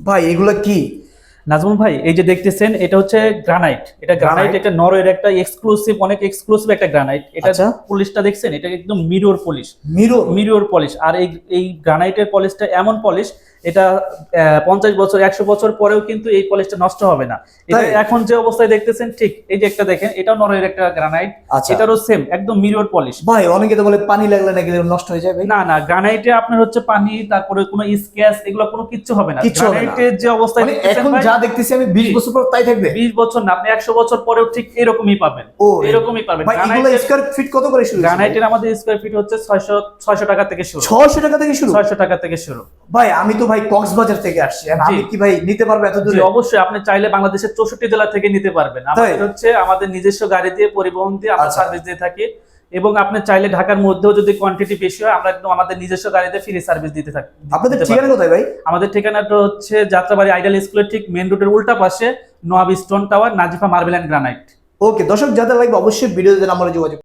ভাই এগুলা কি? নাজমুল ভাই, এই যে দেখতেছেন এটা হচ্ছে গ্রানাইট। এটা গ্রানাইট, এটা নরওয়ের একটা এক্সক্লুসিভ, অনেক এক্সক্লুসিভ একটা গ্রানাইট। এটা আচ্ছা। পলিশটা দেখছেন, এটা একদম mirror polish. Mirror? Mirror polish. আর এই এই গ্রানাইটের পলিশটা এমন পলিশ, এটা 50 বছর 100 বছর পরেও কিন্তু এই পলিশটা নষ্ট হবে না। এটা তাই? এখন যে অবস্থায় দেখতেছেন ঠিক এই যে একটা দেখেন, এটাও নরওয়ের একটা গ্রানাইট। আচ্ছা এটারও সেম একদম মিরর পলিশ। ভাই, অনেকে তো বলে পানি লাগলে নাকি এগুলো নষ্ট হয়ে যায় ভাই। না না, গ্রানাইটে আপনার হচ্ছে পানি, তারপরে কোনো স্ক্র্যাচ, এগুলো কোনো কিচ্ছু হবে না। কিচ্ছু হবে না। গ্রানাইটের যে অবস্থায় মানে দেখতেছেন এখন ভাই, যা দেখতেছি আমি 20 বছর পর তাই থাকবে। 20 বছর না, আপনি 100 বছর পরেও ঠিক এরকমই পাবেন। ও এরকমই পাবেন। ভাই, এগুলো স্কয়ার ফিট কত করে শুরু? গ্রানাইটের আমাদের স্কয়ার ফিট হচ্ছে 600 টাকা থেকে শুরু। 600 টাকা থেকে শুরু? 600 টাকা থেকে শুরু। ভাই আমি তো ভাই কক্সবাজার থেকে আসছি, আর জি। আমি কি ভাই নিতে পারবো এত জি, দূরে? অবশ্যই আপনি চাইলে বাংলাদেশের 64 জেলা থেকে নিতে পারবেন। আমাদের হচ্ছে আমাদের নিজস্ব গাড়ি দিয়ে, পরিবহন দিয়ে আমরা আচ্ছা। সার্ভিস দিয়ে থাকি। এবং আপনি চাইলে ঢাকার মধ্যেও যদি কোয়ান্টিটি বেশি হয়, আমরা একদম আমাদের নিজস্ব গাড়িতে ফ্রি সার্ভিস দিতে থাকি। আপনাদের দিতে ঠিকানা পারি। কোথায় ভাই? আমাদের ঠিকানাটা হচ্ছে যাত্রাবাড়ি আইডিয়াল স্কুলের ঠিক মেইন রোডের উল্টা পাশে, Nawab stone tower, Nazifa marble and granite. Okay দর্শক, যাদের লাগবে অবশ্যই ভিডিওতে নাম্বারে যোগাযোগ